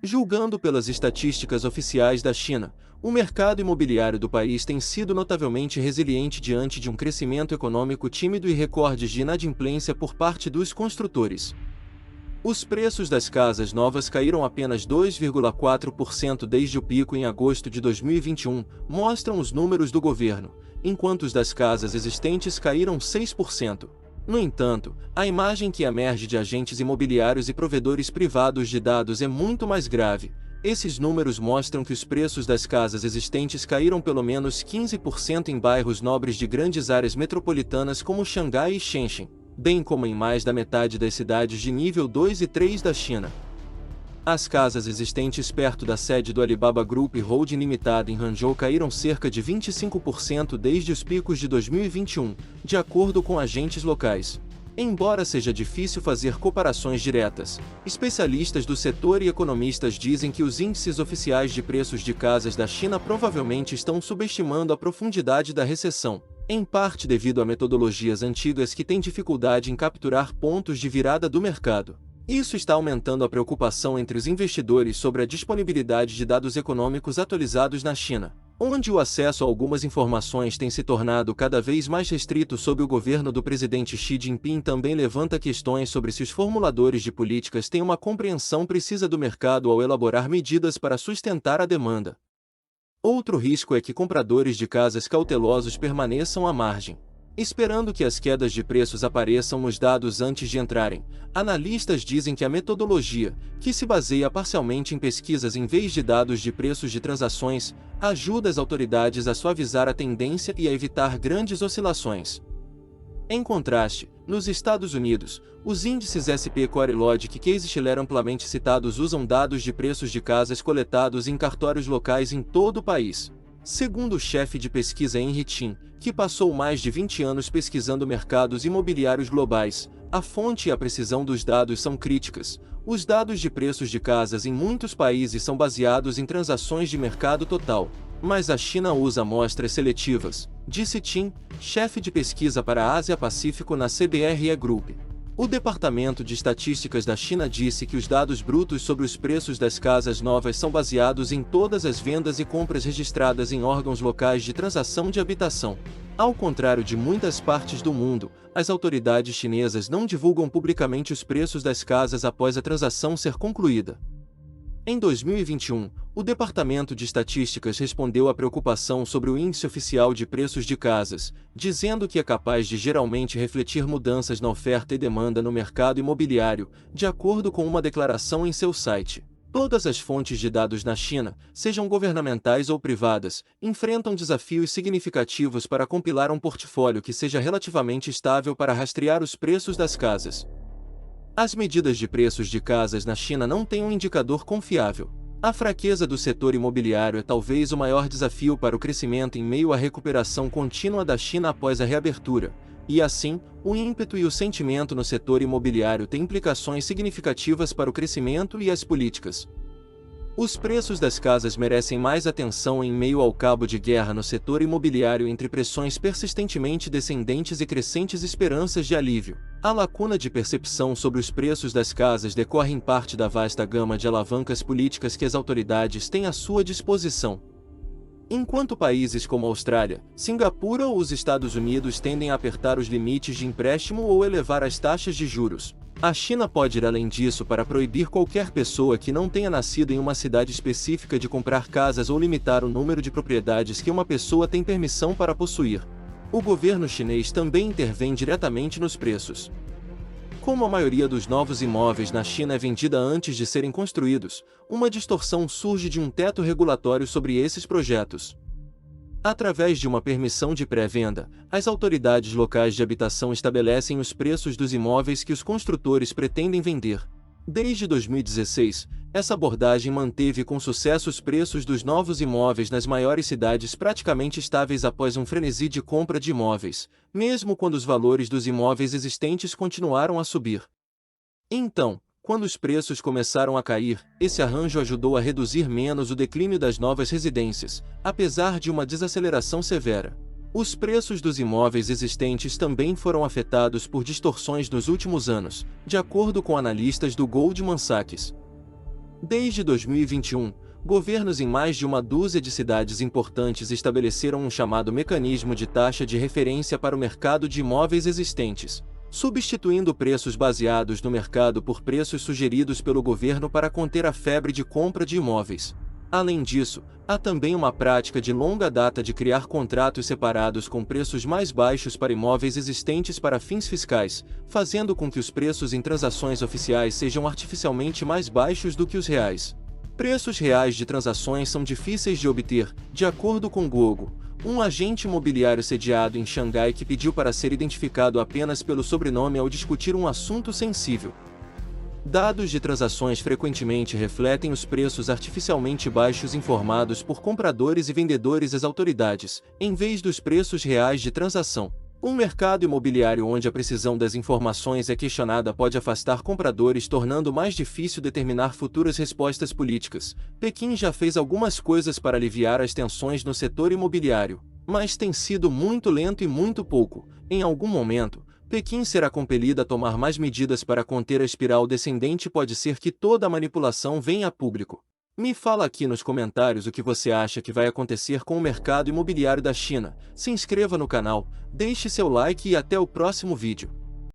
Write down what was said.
Julgando pelas estatísticas oficiais da China, o mercado imobiliário do país tem sido notavelmente resiliente diante de um crescimento econômico tímido e recordes de inadimplência por parte dos construtores. Os preços das casas novas caíram apenas 2,4% desde o pico em agosto de 2021, mostram os números do governo, enquanto os das casas existentes caíram 6%. No entanto, a imagem que emerge de agentes imobiliários e provedores privados de dados é muito mais grave. Esses números mostram que os preços das casas existentes caíram pelo menos 15% em bairros nobres de grandes áreas metropolitanas como Xangai e Shenzhen, bem como em mais da metade das cidades de nível 2 e 3 da China. As casas existentes perto da sede do Alibaba Group Holding Limitada em Hangzhou caíram cerca de 25% desde os picos de 2021, de acordo com agentes locais. Embora seja difícil fazer comparações diretas, especialistas do setor e economistas dizem que os índices oficiais de preços de casas da China provavelmente estão subestimando a profundidade da recessão, em parte devido a metodologias antigas que têm dificuldade em capturar pontos de virada do mercado. Isso está aumentando a preocupação entre os investidores sobre a disponibilidade de dados econômicos atualizados na China, onde o acesso a algumas informações tem se tornado cada vez mais restrito sob o governo do presidente Xi Jinping. Também levanta questões sobre se os formuladores de políticas têm uma compreensão precisa do mercado ao elaborar medidas para sustentar a demanda. Outro risco é que compradores de casas cautelosos permaneçam à margem, esperando que as quedas de preços apareçam nos dados antes de entrarem. Analistas dizem que a metodologia, que se baseia parcialmente em pesquisas em vez de dados de preços de transações, ajuda as autoridades a suavizar a tendência e a evitar grandes oscilações. Em contraste, nos Estados Unidos, os índices SP Core Logic Case-Shiller amplamente citados usam dados de preços de casas coletados em cartórios locais em todo o país. Segundo o chefe de pesquisa Henry Chin, que passou mais de 20 anos pesquisando mercados imobiliários globais, a fonte e a precisão dos dados são críticas. Os dados de preços de casas em muitos países são baseados em transações de mercado total, mas a China usa amostras seletivas, disse Chin, chefe de pesquisa para a Ásia-Pacífico na CBRE Group. O Departamento de Estatísticas da China disse que os dados brutos sobre os preços das casas novas são baseados em todas as vendas e compras registradas em órgãos locais de transação de habitação. Ao contrário de muitas partes do mundo, as autoridades chinesas não divulgam publicamente os preços das casas após a transação ser concluída. Em 2021, o Departamento de Estatísticas respondeu à preocupação sobre o índice oficial de preços de casas, dizendo que é capaz de geralmente refletir mudanças na oferta e demanda no mercado imobiliário, de acordo com uma declaração em seu site. Todas as fontes de dados na China, sejam governamentais ou privadas, enfrentam desafios significativos para compilar um portfólio que seja relativamente estável para rastrear os preços das casas. As medidas de preços de casas na China não têm um indicador confiável. A fraqueza do setor imobiliário é talvez o maior desafio para o crescimento em meio à recuperação contínua da China após a reabertura, e assim, o ímpeto e o sentimento no setor imobiliário têm implicações significativas para o crescimento e as políticas. Os preços das casas merecem mais atenção em meio ao cabo de guerra no setor imobiliário entre pressões persistentemente descendentes e crescentes esperanças de alívio. A lacuna de percepção sobre os preços das casas decorre em parte da vasta gama de alavancas políticas que as autoridades têm à sua disposição. Enquanto países como a Austrália, Singapura ou os Estados Unidos tendem a apertar os limites de empréstimo ou elevar as taxas de juros, a China pode ir além disso para proibir qualquer pessoa que não tenha nascido em uma cidade específica de comprar casas ou limitar o número de propriedades que uma pessoa tem permissão para possuir. O governo chinês também intervém diretamente nos preços. Como a maioria dos novos imóveis na China é vendida antes de serem construídos, uma distorção surge de um teto regulatório sobre esses projetos. Através de uma permissão de pré-venda, as autoridades locais de habitação estabelecem os preços dos imóveis que os construtores pretendem vender. Desde 2016, essa abordagem manteve com sucesso os preços dos novos imóveis nas maiores cidades praticamente estáveis após um frenesi de compra de imóveis, mesmo quando os valores dos imóveis existentes continuaram a subir. Então, quando os preços começaram a cair, esse arranjo ajudou a reduzir menos o declínio das novas residências, apesar de uma desaceleração severa. Os preços dos imóveis existentes também foram afetados por distorções nos últimos anos, de acordo com analistas do Goldman Sachs. Desde 2021, governos em mais de uma dúzia de cidades importantes estabeleceram um chamado mecanismo de taxa de referência para o mercado de imóveis existentes, substituindo preços baseados no mercado por preços sugeridos pelo governo para conter a febre de compra de imóveis. Além disso, há também uma prática de longa data de criar contratos separados com preços mais baixos para imóveis existentes para fins fiscais, fazendo com que os preços em transações oficiais sejam artificialmente mais baixos do que os reais. Preços reais de transações são difíceis de obter, de acordo com Google, um agente imobiliário sediado em Xangai que pediu para ser identificado apenas pelo sobrenome ao discutir um assunto sensível. Dados de transações frequentemente refletem os preços artificialmente baixos informados por compradores e vendedores às autoridades, em vez dos preços reais de transação. Um mercado imobiliário onde a precisão das informações é questionada pode afastar compradores, tornando mais difícil determinar futuras respostas políticas. Pequim já fez algumas coisas para aliviar as tensões no setor imobiliário, mas tem sido muito lento e muito pouco. Em algum momento, Pequim será compelida a tomar mais medidas para conter a espiral descendente. Pode ser que toda a manipulação venha a público. Me fala aqui nos comentários o que você acha que vai acontecer com o mercado imobiliário da China. Se inscreva no canal, deixe seu like e até o próximo vídeo.